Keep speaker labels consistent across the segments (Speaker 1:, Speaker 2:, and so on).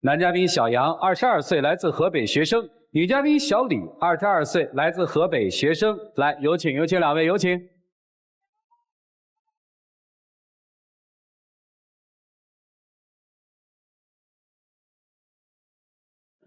Speaker 1: 男嘉宾小杨，22岁，来自河北学生；女嘉宾小李，22岁，来自河北学生。来，有请两位，有请。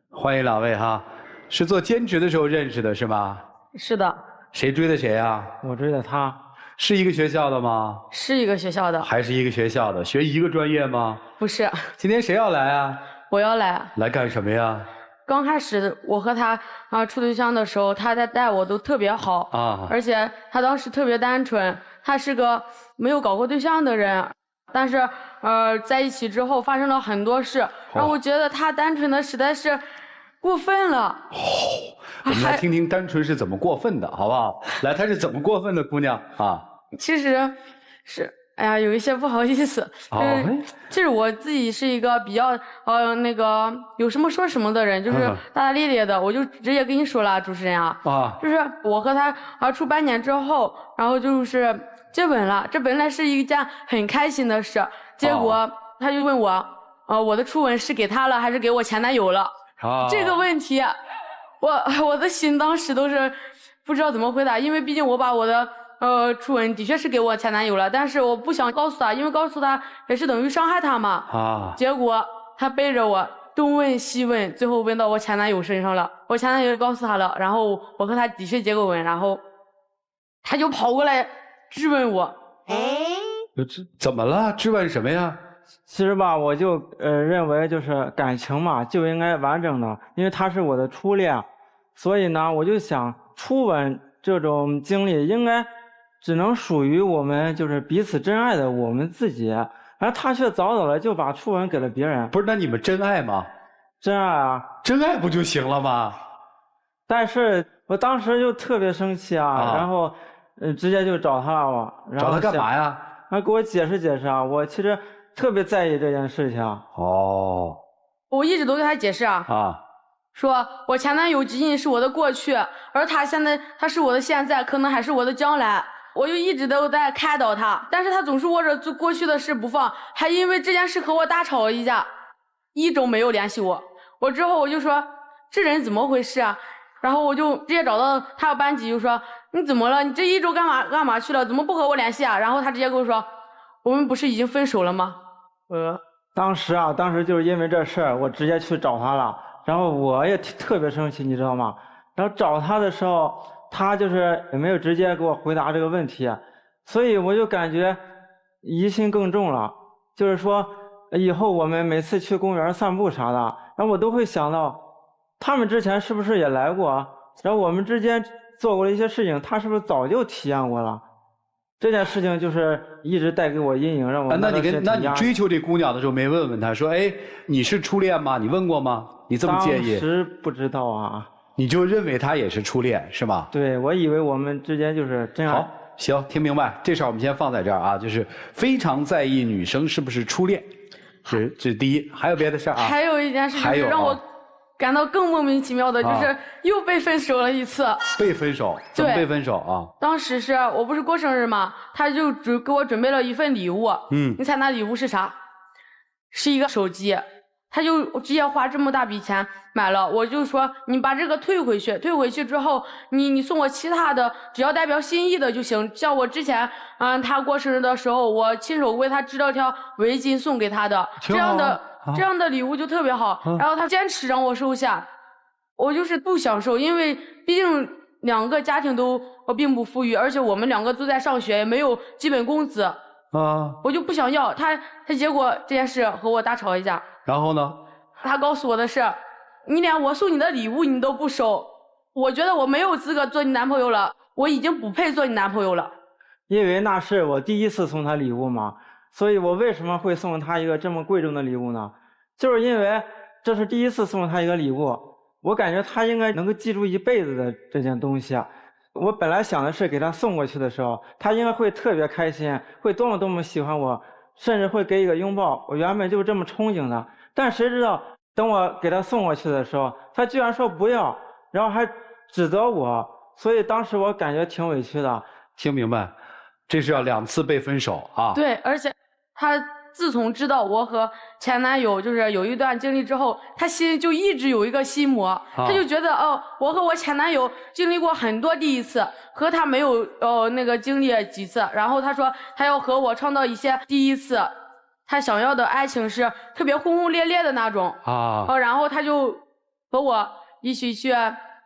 Speaker 1: 欢迎两位哈，是做兼职的时候认识的是吗？
Speaker 2: 是的。
Speaker 1: 谁追的谁啊？
Speaker 3: 我追的他。
Speaker 1: 是一个学校的吗？
Speaker 2: 是一个学校的。
Speaker 1: 还是一个学校的？学一个专业吗？
Speaker 2: 不是。
Speaker 1: 今天谁要来啊？
Speaker 2: 我要来。
Speaker 1: 来干什么呀？
Speaker 2: 刚开始我和他处对象的时候，他在带我都特别好啊，而且他当时特别单纯，他是个没有搞过对象的人，但是在一起之后发生了很多事，让我觉得他单纯的实在是过分了。
Speaker 1: 我们来听听单纯是怎么过分的，好不好？来，她是怎么过分的姑娘啊？
Speaker 2: 其实是，哎呀，有一些不好意思。其实我自己是一个比较那个有什么说什么的人，就是大大咧咧的，我就直接跟你说了，主持人啊，就是我和他处半年之后，然后就是接吻了，这本来是一件很开心的事，结果他就问我，我的初吻是给他了还是给我前男友了？这个问题，我的心当时都是不知道怎么回答，因为毕竟我把我的初吻的确是给我前男友了，但是我不想告诉他，因为告诉他也是等于伤害他嘛。结果他背着我东问西问，最后问到我前男友身上了。我前男友告诉他了，然后我和他的确接过吻，然后他就跑过来质问我。
Speaker 1: 这怎么了？质问什么呀？
Speaker 3: 其实吧，我就认为就是感情嘛就应该完整的，因为他是我的初恋，所以呢，我就想初吻这种经历应该只能属于我们就是彼此真爱的我们自己，而他却早早的就把初吻给了别人。
Speaker 1: 不是，那你们真爱吗？
Speaker 3: 真爱啊，
Speaker 1: 真爱不就行了吗？
Speaker 3: 但是我当时就特别生气然后直接就找他了嘛。
Speaker 1: 找他干嘛呀？
Speaker 3: 他给我解释解释我其实特别在意这件事情。
Speaker 2: 我一直都给他解释说我前男友仅仅是我的过去，而他是我的现在，可能还是我的将来。我就一直都在开导他，但是他总是握着过去的事不放，还因为这件事和我大吵了一架，1周没有联系我。之后我就说这人怎么回事啊？然后我就直接找到他的班级，就说你怎么了？你这1周干嘛去了？怎么不和我联系啊？然后他直接跟我说我们不是已经分手了吗？
Speaker 3: 当时就是因为这事儿，我直接去找他了。然后我也特别生气，你知道吗？然后找他的时候，他就是也没有直接给我回答这个问题，所以我就感觉疑心更重了。就是说，以后我们每次去公园散步啥的，然后我都会想到，他们之前是不是也来过？然后我们之间做过的一些事情，他是不是早就体验过了？这件事情就是一直带给我阴影，让我
Speaker 1: 那你追求这姑娘的时候没问问她说，哎，你是初恋吗？你问过吗？你这么介意？
Speaker 3: 当时不知道
Speaker 1: 你就认为她也是初恋是吗？
Speaker 3: 对，我以为我们之间就是真爱。
Speaker 1: 好，行，听明白。这事儿我们先放在这儿就是非常在意女生是不是初恋，这是第一。还有别的事儿
Speaker 2: 还有一件事就是让我感到更莫名其妙的，就是又被分手了一次。
Speaker 1: 被分手？怎么被分手
Speaker 2: 当时是我不是过生日吗？他就给我准备了一份礼物。你猜那礼物是啥？是一个手机。他就直接花这么大笔钱买了，我就说你把这个退回去，退回去之后你送我其他的，只要代表心意的就行。像我之前他过生日的时候，我亲手为他织了条围巾送给他的，这样的礼物就特别好。然后他坚持让我收下，我就是不想收，因为毕竟2个家庭都并不富裕，而且我们2个都在上学，也没有基本工资我就不想要他结果这件事和我大吵一架。
Speaker 1: 然后呢？
Speaker 2: 他告诉我的是，你连我送你的礼物你都不收，我觉得我没有资格做你男朋友了，我已经不配做你男朋友了。
Speaker 3: 因为那是我第一次送他礼物嘛，所以我为什么会送他一个这么贵重的礼物呢？就是因为这是第一次送他一个礼物，我感觉他应该能够记住一辈子的这件东西。我本来想的是给他送过去的时候，他应该会特别开心，会多么喜欢我，甚至会给一个拥抱。我原本就这么憧憬的，但谁知道等我给他送过去的时候，他居然说不要，然后还指责我，所以当时我感觉挺委屈的。
Speaker 1: 听明白，这是要2次被分手
Speaker 2: 对，而且他自从知道我和前男友就是有一段经历之后，他心里就一直有一个心魔，他就觉得我和我前男友经历过很多第一次，和他没有那个经历几次，然后他说他要和我创造一些第一次，他想要的爱情是特别轰轰烈烈的那种然后他就和我一起去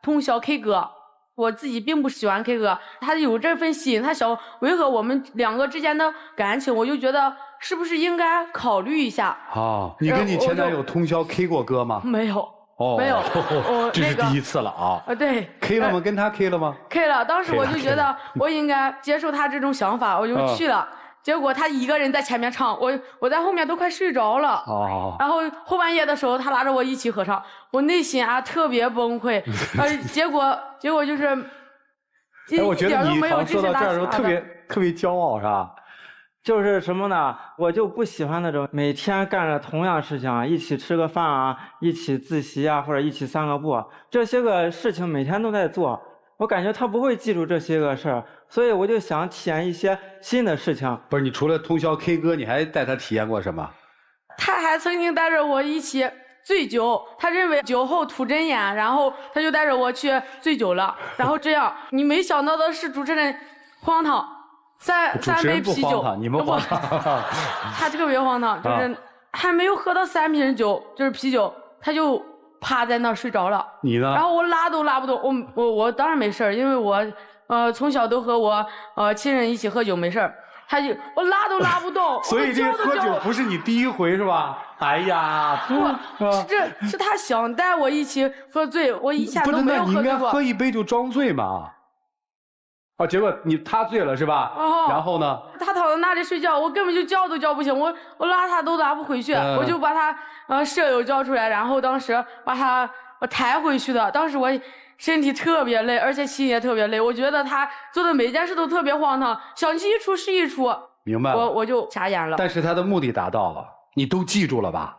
Speaker 2: 通宵 K 歌。我自己并不喜欢 K 歌，他有这份心，他想维和我们两个之间的感情，我就觉得是不是应该考虑一下。
Speaker 4: 你跟你前男友通宵 K 过歌吗？
Speaker 2: 没有，没有，
Speaker 4: 这是第一次了啊！
Speaker 2: 对
Speaker 4: ，K 了吗？跟他 K 了吗
Speaker 2: ？K 了，当时我就觉得我应该接受他这种想法，我就去了。结果他一个人在前面唱，我在后面都快睡着了。然后后半夜的时候，他拉着我一起合唱，我内心特别崩溃。结果就是
Speaker 4: 我觉得你好像说到这儿的时候特别骄傲，是吧？
Speaker 3: 就是什么呢？我就不喜欢那种每天干着同样事情，一起吃个饭啊，一起自习啊，或者一起散个步，这些个事情每天都在做。我感觉他不会记住这些个事儿，所以我就想体验一些新的事情。
Speaker 4: 不是，你除了通宵 K 歌，你还带他体验过什么？
Speaker 2: 他还曾经带着我一起醉酒，他认为酒后吐真言，然后他就带着我去醉酒了。然后这样，你没想到的是，主持人荒唐，三杯啤酒，
Speaker 4: 你们荒唐，
Speaker 2: 他特别荒唐，就是还没有喝到3瓶酒，就是啤酒，他就趴在那儿睡着了。
Speaker 4: 你呢？
Speaker 2: 然后我拉都拉不动，我当然没事儿，因为我从小都和我亲人一起喝酒，没事儿。我拉都拉不动，
Speaker 4: 所以这喝酒不是你第一回是吧？哎呀，
Speaker 2: 是他想带我一起喝醉，我以前都没有喝醉过。
Speaker 4: 不是，那你应该喝一杯就装醉嘛。结果他醉了是吧？然后呢？
Speaker 2: 他躺在那里睡觉，我根本就叫都叫不醒，我拉他都拉不回去，我就把他舍友叫出来，然后当时把他抬回去的。当时我身体特别累，而且心也特别累，我觉得他做的每件事都特别荒唐，想起一出是一出。
Speaker 4: 明白了，
Speaker 2: 我就傻眼了。
Speaker 4: 但是他的目的达到了，你都记住了吧？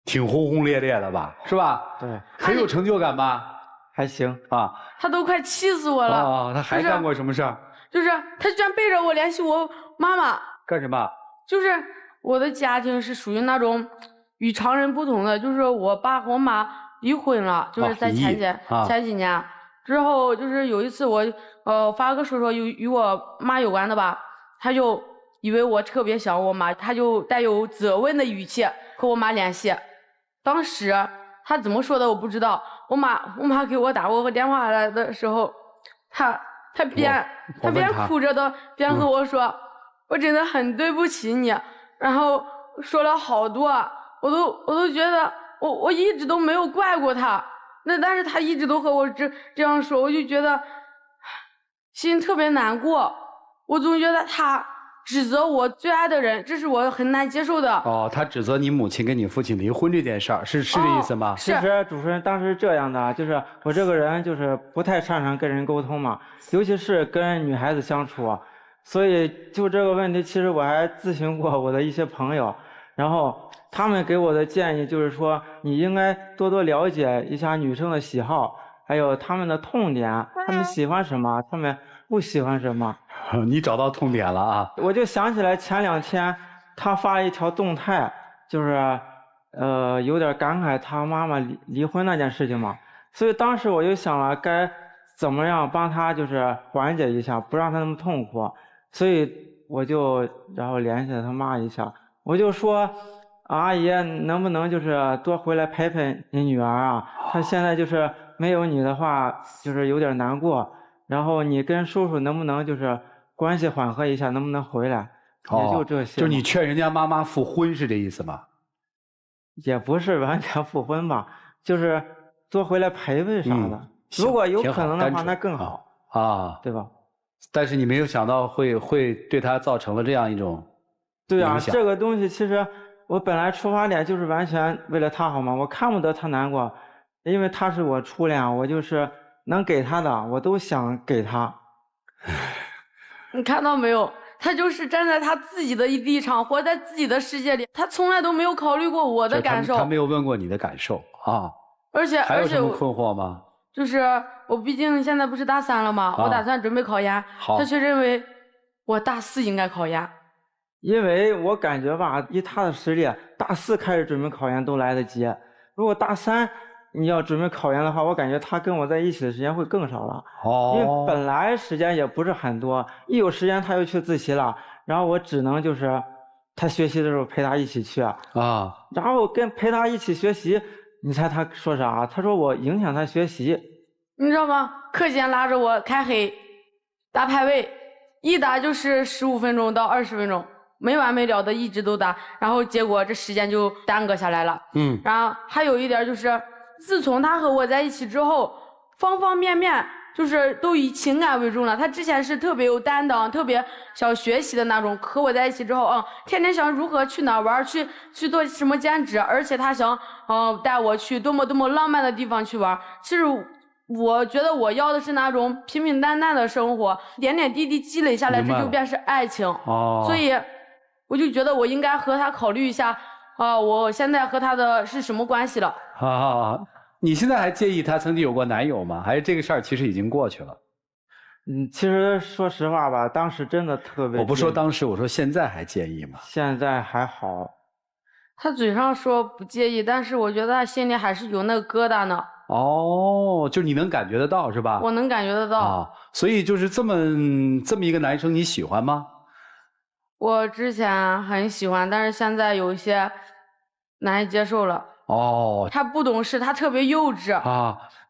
Speaker 4: 挺轰轰烈烈的吧？是吧？
Speaker 3: 对，
Speaker 4: 很有成就感吧？
Speaker 3: 还行
Speaker 4: 啊。
Speaker 2: 他都快气死我了。
Speaker 4: 他还干过什么事儿？
Speaker 2: 就是他居然背着我联系我妈妈。
Speaker 4: 干什么？
Speaker 2: 就是我的家庭是属于那种与常人不同的，就是我爸和我妈离婚了，就是在前几年之后，就是有一次我发个说说与我妈有关的吧，他就以为我特别想我妈，他就带有责问的语气和我妈联系。当时他怎么说的我不知道，我妈给我打过个电话来的时候，他边哭着的边和我说，我真的很对不起你，然后说了好多，我都觉得我一直都没有怪过他，但是他一直都和我这样说，我就觉得心特别难过，我总觉得他指责我最爱的人，这是我很难接受的。
Speaker 4: 他指责你母亲跟你父亲离婚这件事儿，是这意思吗？
Speaker 3: 其实主持人当时是这样的，就是我这个人就是不太擅长跟人沟通嘛，尤其是跟女孩子相处，所以就这个问题，其实我还咨询过我的一些朋友，然后他们给我的建议就是说，你应该多多了解一下女生的喜好，还有他们的痛点，他们喜欢什么，他们不喜欢什么。
Speaker 4: 你找到痛点了啊！
Speaker 3: 我就想起来前2天他发了一条动态，就是有点感慨他妈妈离婚那件事情嘛，所以当时我就想了该怎么样帮他就是缓解一下，不让他那么痛苦，所以我就然后联系了他妈一下，我就说阿姨能不能就是多回来陪陪你女儿啊，她现在就是没有你的话就是有点难过，然后你跟叔叔能不能就是关系缓和一下，能不能回来？也就这些。
Speaker 4: 就你劝人家妈妈复婚是这意思吗？
Speaker 3: 也不是完全复婚吧，就是多回来陪陪啥的。如果有可能的话，那更好
Speaker 4: 啊，
Speaker 3: 对吧？
Speaker 4: 但是你没有想到会对他造成了这样一种
Speaker 3: 对啊，这个东西其实我本来出发点就是完全为了他好嘛，我看不得他难过，因为他是我初恋，我就是能给他的我都想给他。
Speaker 2: 你看到没有？他就是站在他自己的立场，活在自己的世界里，他从来都没有考虑过我的感受。
Speaker 4: 他没有问过你的感受啊。
Speaker 2: 而且
Speaker 4: 还有什么困惑吗？
Speaker 2: 就是我毕竟现在不是大3了吗？我打算准备考研，他却认为我大4应该考研。
Speaker 3: 因为我感觉吧，以他的实力，大4开始准备考研都来得及。如果大3你要准备考研的话，我感觉他跟我在一起的时间会更少了。因为本来时间也不是很多，一有时间他又去自习了，然后我只能就是他学习的时候陪他一起去啊。然后陪他一起学习，你猜他说啥？他说我影响他学习。
Speaker 2: 你知道吗？课间拉着我开黑，打排位，一打就是15分钟到20分钟，没完没了的一直都打，然后结果这时间就耽搁下来了。然后还有一点就是，自从他和我在一起之后，方方面面就是都以情感为重了。他之前是特别有担当，特别想学习的那种，和我在一起之后，天天想如何去哪玩，去做什么兼职，而且他想带我去多么多么浪漫的地方去玩。其实我觉得我要的是那种平平淡淡的生活，点点滴滴积累下来，这就便是爱情。所以我就觉得我应该和他考虑一下，我现在和他的是什么关系了。
Speaker 1: 你现在还介意他曾经有过男友吗？还是这个事儿其实已经过去了？
Speaker 3: 其实说实话吧，当时真的特别……
Speaker 1: 我不说当时，我说现在还介意吗？
Speaker 3: 现在还好。
Speaker 2: 他嘴上说不介意，但是我觉得他心里还是有那个疙瘩呢。
Speaker 1: 就是你能感觉得到是吧？
Speaker 2: 我能感觉得到。
Speaker 1: 所以就是这么一个男生，你喜欢吗？
Speaker 2: 我之前很喜欢，但是现在有一些难以接受了。他不懂事，他特别幼稚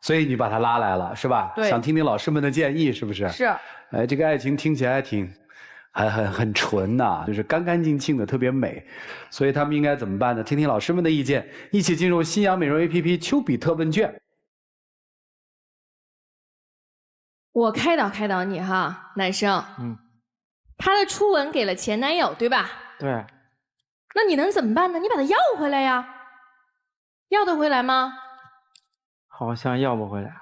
Speaker 1: 所以你把他拉来了是吧？
Speaker 2: 对，
Speaker 1: 想听听老师们的建议是不是？
Speaker 2: 是。
Speaker 1: 这个爱情听起来很纯呐，就是干干净净的，特别美。所以他们应该怎么办呢？听听老师们的意见，一起进入新阳美容 APP 丘比特问卷。
Speaker 5: 我开导你哈，男生。他的初吻给了前男友，对吧？
Speaker 3: 对。
Speaker 5: 那你能怎么办呢？你把他要回来呀。要得回来吗？
Speaker 3: 好像要不回来。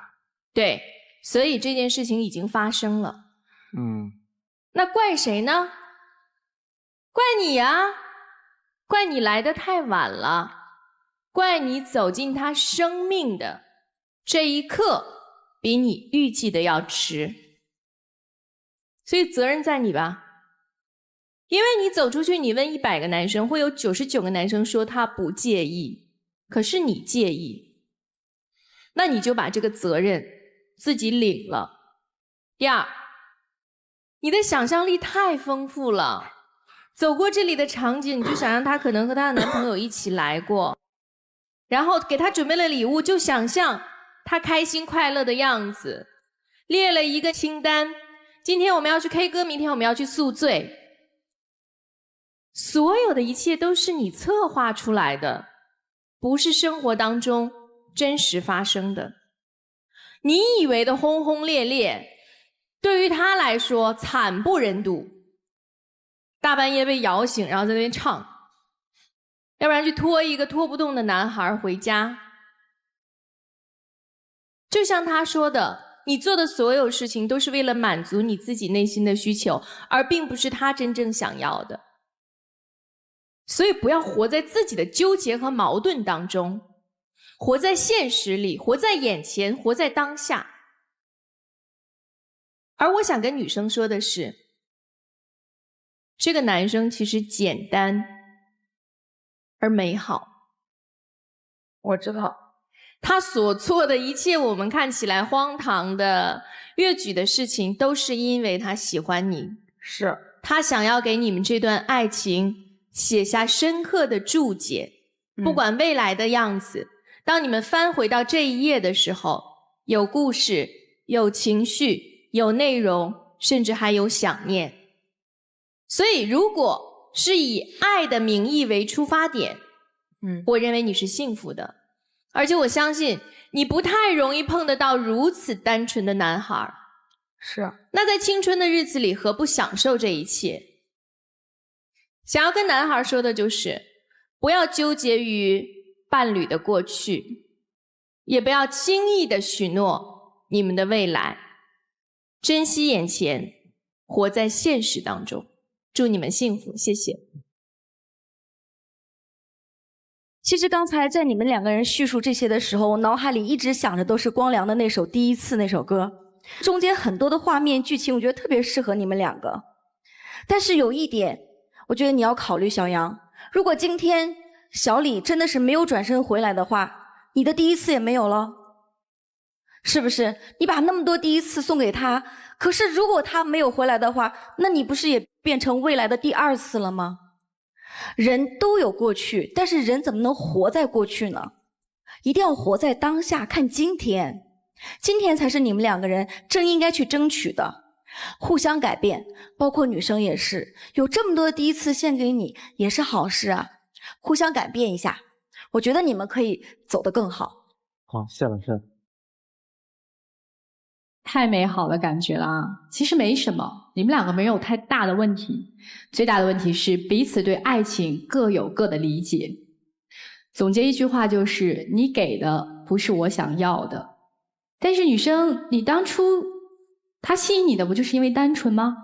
Speaker 5: 对，所以这件事情已经发生了。那怪谁呢？怪你呀，怪你来得太晚了，怪你走进他生命的这一刻比你预计的要迟。所以责任在你吧。因为你走出去，你问100个男生，会有99个男生说他不介意，可是你介意，那你就把这个责任自己领了。第二，你的想象力太丰富了，走过这里的场景，你就想让他可能和她的男朋友一起来过，然后给他准备了礼物，就想象他开心快乐的样子，列了一个清单，今天我们要去 K 歌，明天我们要去宿醉。所有的一切都是你策划出来的，不是生活当中真实发生的。你以为的轰轰烈烈，对于他来说惨不忍睹。大半夜被摇醒，然后在那边唱，要不然去拖一个拖不动的男孩回家。就像他说的，你做的所有事情都是为了满足你自己内心的需求，而并不是他真正想要的。所以不要活在自己的纠结和矛盾当中，活在现实里，活在眼前，活在当下。而我想跟女生说的是，这个男生其实简单而美好。
Speaker 2: 我知道，
Speaker 5: 他所做的一切我们看起来荒唐的越矩的事情，都是因为他喜欢你，
Speaker 2: 是
Speaker 5: 他想要给你们这段爱情写下深刻的注解。不管未来的样子，当你们翻回到这一页的时候，有故事，有情绪，有内容，甚至还有想念。所以如果是以爱的名义为出发点，我认为你是幸福的。而且我相信你不太容易碰得到如此单纯的男孩。
Speaker 2: 是。
Speaker 5: 那在青春的日子里，何不享受这一切？想要跟男孩说的就是，不要纠结于伴侣的过去，也不要轻易的许诺你们的未来，珍惜眼前，活在现实当中。祝你们幸福，谢谢。
Speaker 6: 其实刚才在你们2个人叙述这些的时候，我脑海里一直想着都是光良的那首《第一次》那首歌，中间很多的画面剧情，我觉得特别适合你们2个。但是有一点，我觉得你要考虑小杨，如果今天小李真的是没有转身回来的话，你的第一次也没有了，是不是？你把那么多第一次送给他，可是如果他没有回来的话，那你不是也变成未来的第2次了吗？人都有过去，但是人怎么能活在过去呢？一定要活在当下，看今天，今天才是你们2个人正应该去争取的。互相改变，包括女生也是，有这么多的第一次献给你，也是好事啊。互相改变一下，我觉得你们可以走得更好。
Speaker 3: 好，谢老师。
Speaker 7: 太美好的感觉了啊！其实没什么，你们2个没有太大的问题，最大的问题是彼此对爱情各有各的理解。总结一句话就是，你给的不是我想要的。但是女生，你当初他吸引你的不就是因为单纯吗？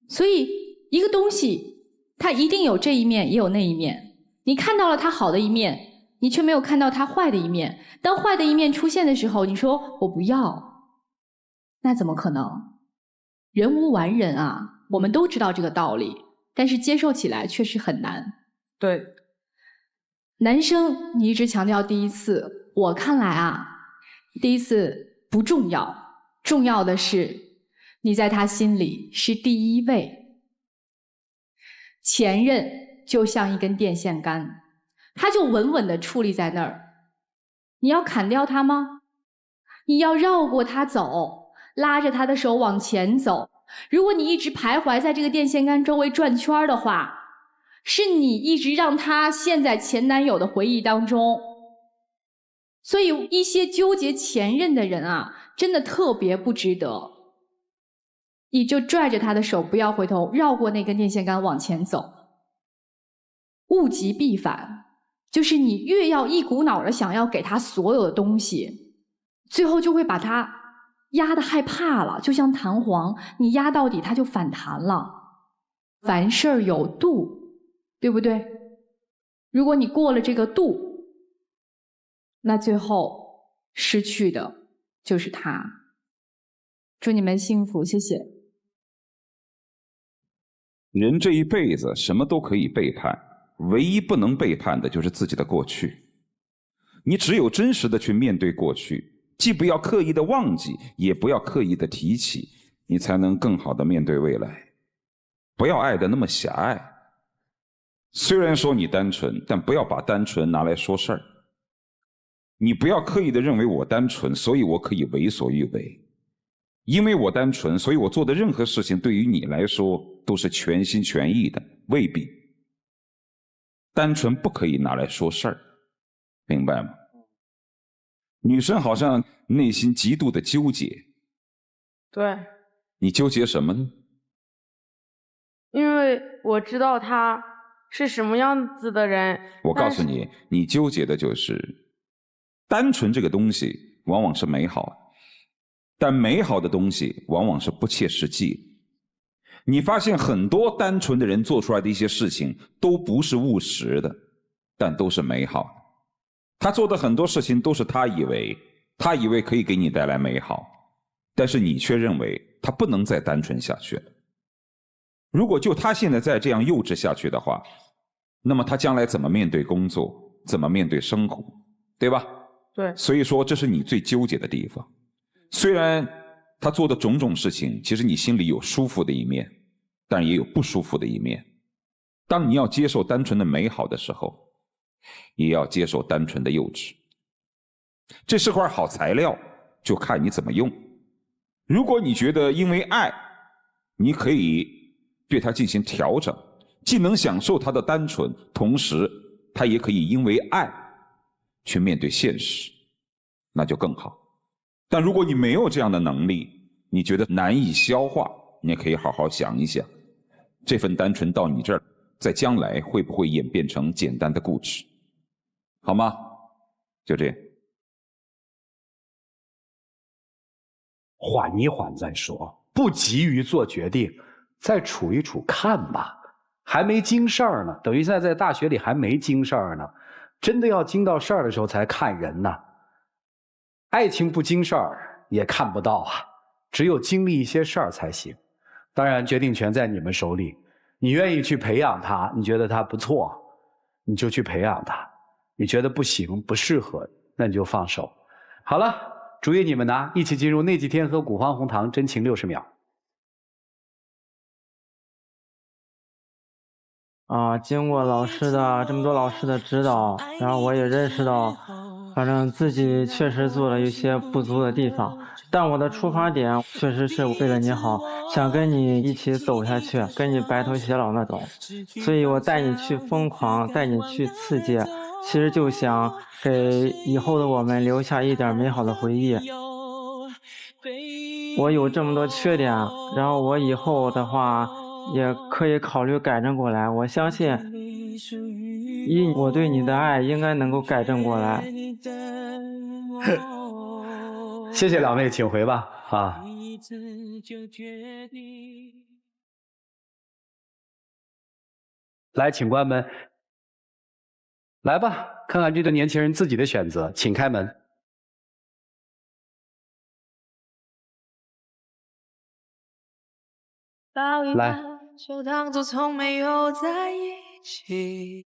Speaker 7: 所以一个东西它一定有这一面也有那一面，你看到了它好的一面，你却没有看到它坏的一面。当坏的一面出现的时候，你说我不要，那怎么可能？人无完人啊，我们都知道这个道理，但是接受起来确实很难。
Speaker 2: 对，
Speaker 7: 男生你一直强调第一次，我看来啊，第一次不重要，重要的是你在他心里是第1位。前任就像一根电线杆，他就稳稳地矗立在那儿。你要砍掉他吗？你要绕过他走，拉着他的手往前走。如果你一直徘徊在这个电线杆周围转圈的话，是你一直让他陷在前男友的回忆当中。所以一些纠结前任的人啊，真的特别不值得。你就拽着他的手，不要回头，绕过那根电线杆往前走。物极必反，就是你越要一股脑的想要给他所有的东西，最后就会把他压得害怕了，就像弹簧，你压到底它就反弹了。凡事有度，对不对？如果你过了这个度，那最后失去的就是他。祝你们幸福，谢谢。
Speaker 8: 人这一辈子什么都可以背叛，唯一不能背叛的就是自己的过去。你只有真实的去面对过去，既不要刻意的忘记，也不要刻意的提起，你才能更好的面对未来。不要爱得那么狭隘。虽然说你单纯，但不要把单纯拿来说事儿。你不要刻意的认为我单纯，所以我可以为所欲为。因为我单纯，所以我做的任何事情对于你来说都是全心全意的，未必。单纯不可以拿来说事儿，明白吗？女生好像内心极度的纠结。
Speaker 2: 对。
Speaker 8: 你纠结什么呢？
Speaker 2: 因为我知道他是什么样子的人。
Speaker 8: 我告诉你，你纠结的就是单纯这个东西往往是美好的，但美好的东西往往是不切实际。你发现很多单纯的人做出来的一些事情都不是务实的，但都是美好的。他做的很多事情都是他以为可以给你带来美好，但是你却认为他不能再单纯下去了。如果就他现在再这样幼稚下去的话，那么他将来怎么面对工作，怎么面对生活，对吧？
Speaker 2: 对。
Speaker 8: 所以说这是你最纠结的地方。虽然他做的种种事情，其实你心里有舒服的一面，但也有不舒服的一面。当你要接受单纯的美好的时候，也要接受单纯的幼稚。这是块好材料，就看你怎么用。如果你觉得因为爱，你可以对它进行调整，既能享受它的单纯，同时它也可以因为爱去面对现实，那就更好。但如果你没有这样的能力，你觉得难以消化，你也可以好好想一想，这份单纯到你这儿，在将来会不会演变成简单的固执，好吗？就这样。
Speaker 1: 缓一缓再说，不急于做决定，再处一处看吧。还没经事儿呢，等于现在在大学里还没经事儿呢，真的要经到事儿的时候才看人呢。爱情不经事儿也看不到啊，只有经历一些事儿才行。当然决定权在你们手里，你愿意去培养他，你觉得他不错，你就去培养他；你觉得不行、不适合，那你就放手。好了，主意你们拿，一起进入那几天和古方红糖真情60秒。
Speaker 3: 经过这么多老师的指导，然后我也认识到，反正自己确实做了一些不足的地方，但我的出发点确实是为了你好，想跟你一起走下去，跟你白头偕老那种，所以我带你去疯狂，带你去刺激，其实就想给以后的我们留下一点美好的回忆。我有这么多缺点，然后我以后的话也可以考虑改正过来，我相信以我对你的爱应该能够改正过来。
Speaker 1: 谢谢两位，请回吧。来，请关门。来吧，看看这对年轻人自己的选择，请开门。来。就当作从没有在一起。